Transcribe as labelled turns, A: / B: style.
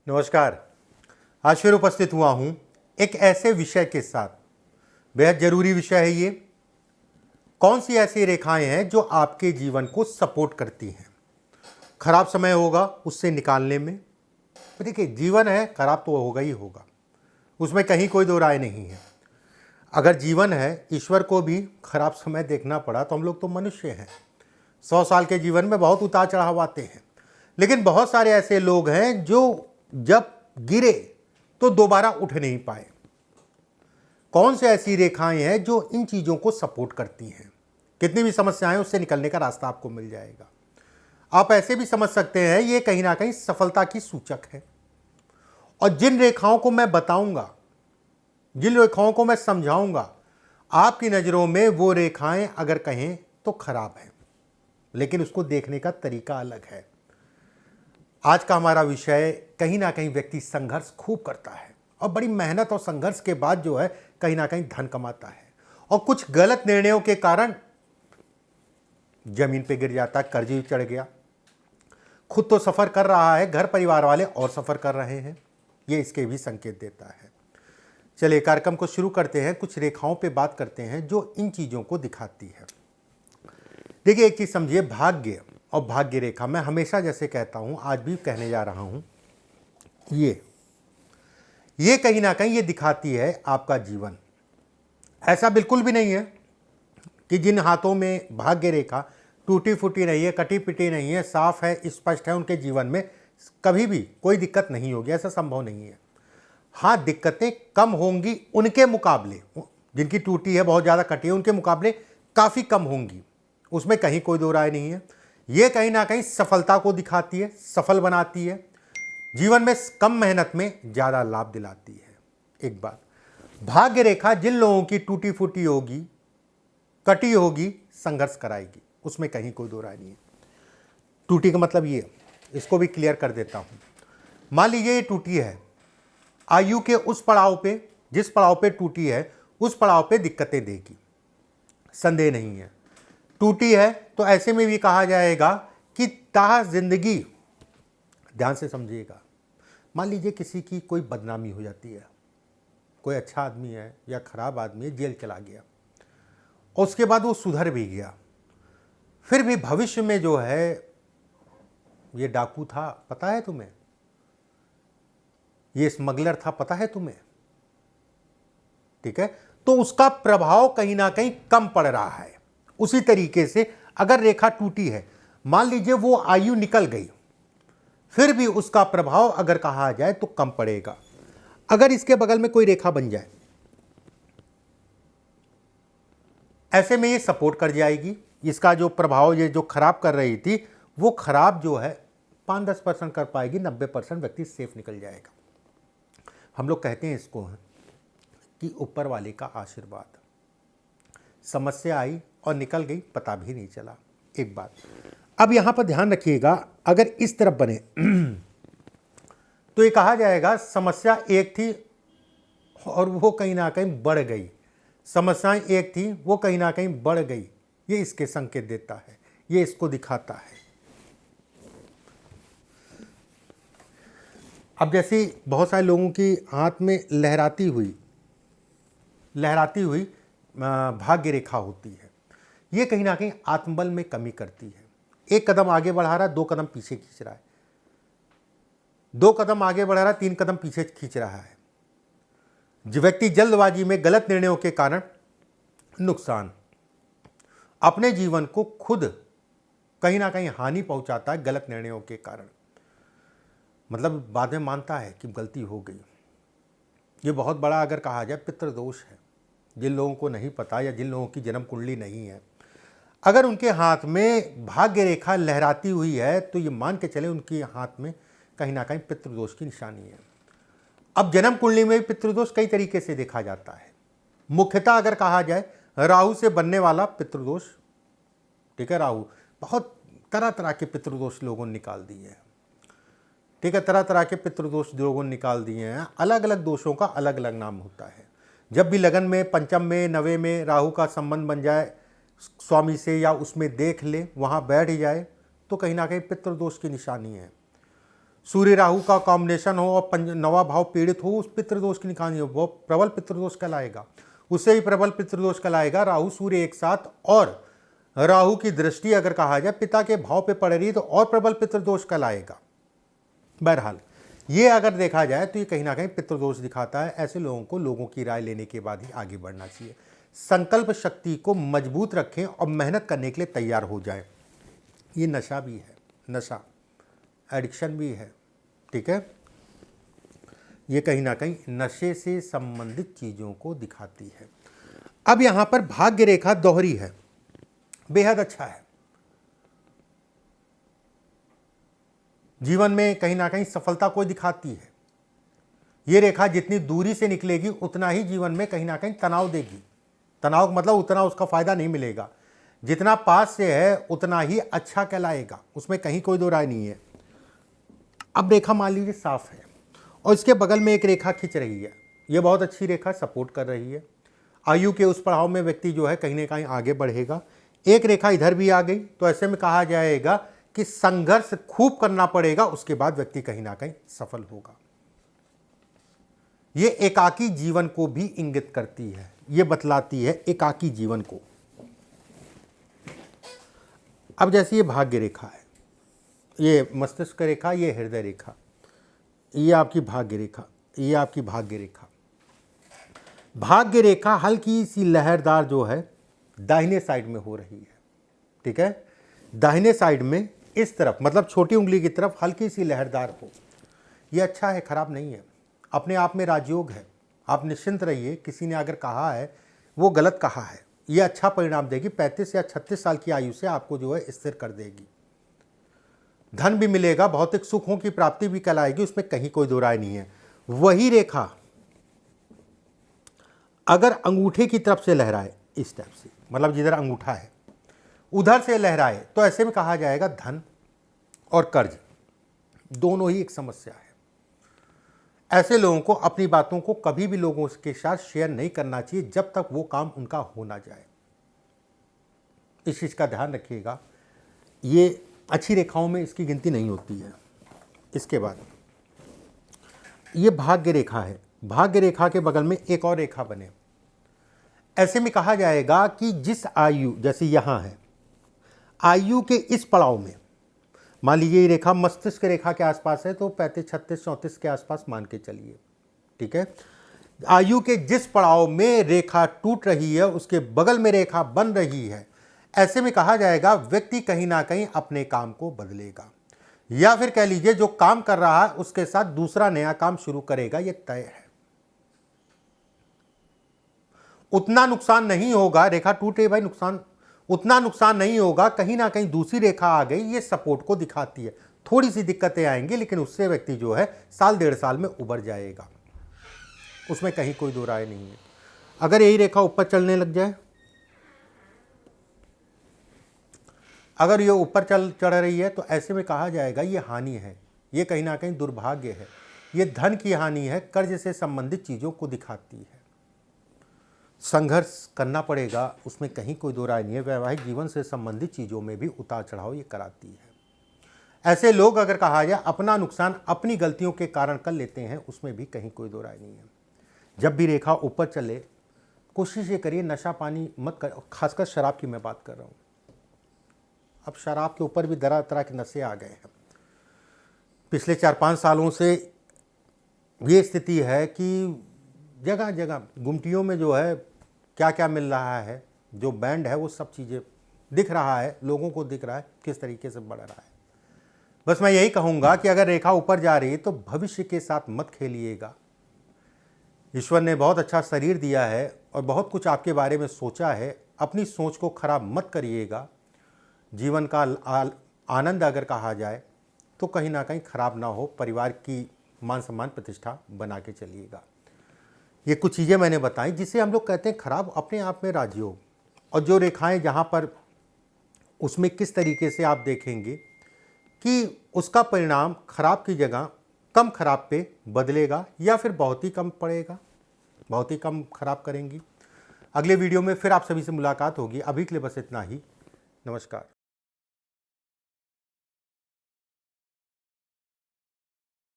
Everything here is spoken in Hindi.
A: नमस्कार। आज फिर उपस्थित हुआ हूं एक ऐसे विषय के साथ। बेहद जरूरी विषय है ये। कौन सी ऐसी रेखाएं हैं जो आपके जीवन को सपोर्ट करती हैं खराब समय होगा उससे निकालने में। देखिए, जीवन है, खराब तो होगा ही होगा, उसमें कहीं कोई दो राय नहीं है। अगर जीवन है, ईश्वर को भी खराब समय देखना पड़ा तो हम लोग तो मनुष्य हैं। 100 साल के जीवन में बहुत उतार चढ़ाव आते हैं, लेकिन बहुत सारे ऐसे लोग हैं जो जब गिरे तो दोबारा उठ नहीं पाए। कौन सी ऐसी रेखाएं हैं जो इन चीजों को सपोर्ट करती हैं? कितनी भी समस्याएं, उससे निकलने का रास्ता आपको मिल जाएगा। आप ऐसे भी समझ सकते हैं ये कहीं ना कहीं सफलता की सूचक है। और जिन रेखाओं को मैं बताऊंगा, जिन रेखाओं को मैं समझाऊंगा, आपकी नजरों में वो रेखाएं अगर कहें तो खराब है, लेकिन उसको देखने का तरीका अलग है। आज का हमारा विषय, कहीं ना कहीं व्यक्ति संघर्ष खूब करता है और बड़ी मेहनत और संघर्ष के बाद जो है कहीं ना कहीं धन कमाता है, और कुछ गलत निर्णयों के कारण जमीन पे गिर जाता है, कर्ज भी चढ़ गया। खुद तो सफर कर रहा है, घर परिवार वाले और सफर कर रहे हैं, ये इसके भी संकेत देता है। चलिए कार्यक्रम को शुरू करते हैं। कुछ रेखाओं पे बात करते हैं जो इन चीजों को दिखाती है। देखिए, एक चीज समझिए, भाग्य और भाग्य रेखा, मैं हमेशा जैसे कहता हूं, आज भी कहने जा रहा हूं, ये कहीं ना कहीं ये दिखाती है आपका जीवन। ऐसा बिल्कुल भी नहीं है कि जिन हाथों में भाग्य रेखा टूटी फूटी नहीं है, कटी पिटी नहीं है, साफ है, स्पष्ट है, उनके जीवन में कभी भी कोई दिक्कत नहीं होगी। ऐसा संभव नहीं है। हाँ, दिक्कतें कम होंगी उनके मुकाबले, जिनकी टूटी है, बहुत ज़्यादा कटी है, उनके मुकाबले काफ़ी कम होंगी, उसमें कहीं कोई दो राय नहीं है। ये कहीं ना कहीं सफलता को दिखाती है, सफल बनाती है, जीवन में कम मेहनत में ज़्यादा लाभ दिलाती है। एक बात, भाग्य रेखा जिन लोगों की टूटी फूटी होगी, कटी होगी, संघर्ष कराएगी, उसमें कहीं कोई दो राय नहीं है। टूटी का मतलब ये, इसको भी क्लियर कर देता हूँ। मान लीजिए ये टूटी है, आयु के उस पड़ाव पे, जिस पड़ाव पे टूटी है, उस पड़ाव पे दिक्कतें देगी, संदेह नहीं है। टूटी है तो ऐसे में भी कहा जाएगा कि ताह जिंदगी। ध्यान से समझिएगा। मान लीजिए किसी की कोई बदनामी हो जाती है, कोई अच्छा आदमी है या खराब आदमी है, जेल चला गया और उसके बाद वो सुधर भी गया, फिर भी भविष्य में जो है, ये डाकू था पता है तुम्हें, ये स्मगलर था पता है तुम्हें, ठीक है, तो उसका प्रभाव कहीं ना कहीं कम पड़ रहा है। उसी तरीके से अगर रेखा टूटी है, मान लीजिए वो आयु निकल गई, फिर भी उसका प्रभाव अगर कहा जाए तो कम पड़ेगा। अगर इसके बगल में कोई रेखा बन जाए, ऐसे में ये सपोर्ट कर जाएगी। इसका जो प्रभाव, ये जो खराब कर रही थी, वो खराब जो है 5-10% कर पाएगी, 90% व्यक्ति सेफ निकल जाएगा। हम लोग कहते हैं इसको कि ऊपर वाले का आशीर्वाद। समस्या आई और निकल गई, पता भी नहीं चला। एक बात अब यहां पर ध्यान रखिएगा, अगर इस तरफ बने तो ये कहा जाएगा समस्या एक थी और वो कहीं ना कहीं बढ़ गई। समस्याएं एक थी, वो कहीं ना कहीं बढ़ गई, ये इसके संकेत देता है, ये इसको दिखाता है। अब जैसे बहुत सारे लोगों की हाथ में लहराती हुई भाग्य रेखा होती है, ये कहीं ना कहीं आत्मबल में कमी करती है। एक कदम आगे बढ़ा रहा है, 2 कदम पीछे खींच रहा है, 2 कदम आगे बढ़ा रहा है, 3 कदम पीछे खींच रहा है। जो व्यक्ति जल्दबाजी में गलत निर्णयों के कारण नुकसान, अपने जीवन को खुद कहीं ना कहीं हानि पहुंचाता है गलत निर्णयों के कारण। मतलब बाद में मानता है कि गलती हो गई। ये बहुत बड़ा अगर कहा जाए पितृदोष है। जिन लोगों को नहीं पता या जिन लोगों की जन्म कुंडली नहीं है, अगर उनके हाथ में भाग्य रेखा लहराती हुई है तो ये मान के चले उनके हाथ में कहीं ना कहीं पितृदोष की निशानी है। अब जन्म कुंडली में पितृदोष कई तरीके से देखा जाता है। मुख्यतः अगर कहा जाए, राहु से बनने वाला पितृदोष, ठीक है, राहु बहुत तरह तरह के पितृदोष लोगों ने निकाल दिए हैं, ठीक है, तरह तरह के पितृदोष लोगों ने निकाल दिए हैं। अलग अलग दोषों का अलग अलग नाम होता है। जब भी लगन में, पंचम में, नवे में राहु का संबंध बन जाए स्वामी से, या उसमें देख ले, वहाँ बैठ जाए, तो कहीं ना कहीं पितृदोष की निशानी है। सूर्य राहु का कॉम्बिनेशन हो और नवा भाव पीड़ित हो, उस पितृदोष की निशानी हो, वो प्रबल पितृदोष कहलाएगा। उससे ही प्रबल पितृदोष कहलाएगा राहु सूर्य एक साथ, और राहु की दृष्टि अगर कहा जाए पिता के भाव पे पड़ रही तो और प्रबल पितृदोष कहलाएगा। बहरहाल ये अगर देखा जाए तो ये कहीं ना कहीं पितृदोष दिखाता है। ऐसे लोगों को लोगों की राय लेने के बाद ही आगे बढ़ना चाहिए। संकल्प शक्ति को मजबूत रखें और मेहनत करने के लिए तैयार हो जाएं। ये नशा भी है, नशा एडिक्शन भी है, ठीक है। ये कहीं ना कहीं नशे से संबंधित चीज़ों को दिखाती है। अब यहाँ पर भाग्य रेखा दोहरी है, बेहद अच्छा है। जीवन में कहीं ना कहीं सफलता को दिखाती है। ये रेखा जितनी दूरी से निकलेगी उतना ही जीवन में कहीं ना कहीं तनाव देगी। तनाव मतलब उतना उसका फायदा नहीं मिलेगा। जितना पास से है उतना ही अच्छा कहलाएगा, उसमें कहीं कोई दो राय नहीं है। अब रेखा मान लीजिए साफ है और इसके बगल में एक रेखा खिंच रही है। यह बहुत अच्छी रेखा सपोर्ट कर रही है। आयु के उस पड़ाव में व्यक्ति जो है कहीं ना कहीं आगे बढ़ेगा। एक रेखा इधर भी आ गई तो ऐसे में कहा जाएगा कि संघर्ष खूब करना पड़ेगा, उसके बाद व्यक्ति कहीं ना कहीं सफल होगा। यह एकाकी जीवन को भी इंगित करती है, यह बतलाती है एकाकी जीवन को। अब जैसे ये भाग्य रेखा है, ये मस्तिष्क रेखा, ये हृदय रेखा, ये आपकी भाग्य रेखा, ये आपकी भाग्य रेखा। भाग्य रेखा हल्की सी लहरदार जो है दाहिने साइड में हो रही है, ठीक है। दाहिने साइड में इस तरफ मतलब छोटी उंगली की तरफ हल्की सी लहरदार हो, ये अच्छा है, खराब नहीं है, अपने आप में राजयोग है। आप निश्चिंत रहिए, किसी ने अगर कहा है वो गलत कहा है, ये अच्छा परिणाम देगी। 35 या 36 साल की आयु से आपको जो है स्थिर कर देगी। धन भी मिलेगा, भौतिक सुखों की प्राप्ति भी कहलाएगी, उसमें कहीं कोई दो राय नहीं है। वही रेखा अगर अंगूठे की तरफ से लहराए इस टाइप से, मतलब जिधर अंगूठा है उधर से लहराए, तो ऐसे में कहा जाएगा धन और कर्ज दोनों ही एक समस्या है। ऐसे लोगों को अपनी बातों को कभी भी लोगों के साथ शेयर नहीं करना चाहिए जब तक वो काम उनका हो ना जाए। इस चीज़ का ध्यान रखिएगा। ये अच्छी रेखाओं में इसकी गिनती नहीं होती है। इसके बाद ये भाग्य रेखा है। भाग्य रेखा के बगल में एक और रेखा बने, ऐसे में कहा जाएगा कि जिस आयु, जैसे यहाँ है, आयु के इस पड़ाव में मान लीजिए ये रेखा मस्तिष्क रेखा के आसपास है तो 35, 36, 34 के आसपास मान के चलिए, ठीक है। आयु के जिस पड़ाव में रेखा टूट रही है उसके बगल में रेखा बन रही है, ऐसे में कहा जाएगा व्यक्ति कहीं ना कहीं अपने काम को बदलेगा, या फिर कह लीजिए जो काम कर रहा है उसके साथ दूसरा नया काम शुरू करेगा, यह तय है। उतना नुकसान नहीं होगा, रेखा टूटे भाई, नुकसान उतना नुकसान नहीं होगा। कहीं ना कहीं दूसरी रेखा आ गई, ये सपोर्ट को दिखाती है। थोड़ी सी दिक्कतें आएंगी लेकिन उससे व्यक्ति जो है साल 1.5 साल में उबर जाएगा, उसमें कहीं कोई दो राय नहीं है। अगर यही रेखा ऊपर चलने लग जाए, अगर ये ऊपर चढ़ रही है तो ऐसे में कहा जाएगा ये हानि है, ये कहीं ना कहीं दुर्भाग्य है, ये धन की हानि है, कर्ज से संबंधित चीज़ों को दिखाती है। संघर्ष करना पड़ेगा, उसमें कहीं कोई दो राय नहीं है। वैवाहिक जीवन से संबंधित चीज़ों में भी उतार चढ़ाव ये कराती है। ऐसे लोग अगर कहा जाए अपना नुकसान अपनी गलतियों के कारण कर लेते हैं, उसमें भी कहीं कोई दो राय नहीं है। जब भी रेखा ऊपर चले कोशिश ये करिए नशा पानी मत कर, खासकर शराब की मैं बात कर रहा हूँ। अब शराब के ऊपर भी तरह तरह के नशे आ गए हैं। पिछले 4-5 सालों से ये स्थिति है कि जगह जगह गुमटियों में जो है क्या क्या मिल रहा है, जो बैंड है वो सब चीज़ें दिख रहा है, लोगों को दिख रहा है किस तरीके से बढ़ रहा है। बस मैं यही कहूँगा कि अगर रेखा ऊपर जा रही है तो भविष्य के साथ मत खेलिएगा। ईश्वर ने बहुत अच्छा शरीर दिया है और बहुत कुछ आपके बारे में सोचा है, अपनी सोच को खराब मत करिएगा। जीवन का आनंद अगर कहा जाए तो कहीं ना कहीं खराब ना हो, परिवार की मान सम्मान प्रतिष्ठा बना के चलिएगा। ये कुछ चीज़ें मैंने बताई जिसे हम लोग कहते हैं खराब, अपने आप में राजयोग। और जो रेखाएं जहाँ पर उसमें किस तरीके से आप देखेंगे कि उसका परिणाम खराब की जगह कम खराब पे बदलेगा या फिर बहुत ही कम पड़ेगा, बहुत ही कम खराब करेंगी। अगले वीडियो में फिर आप सभी से मुलाकात होगी। अभी के लिए बस इतना ही। नमस्कार।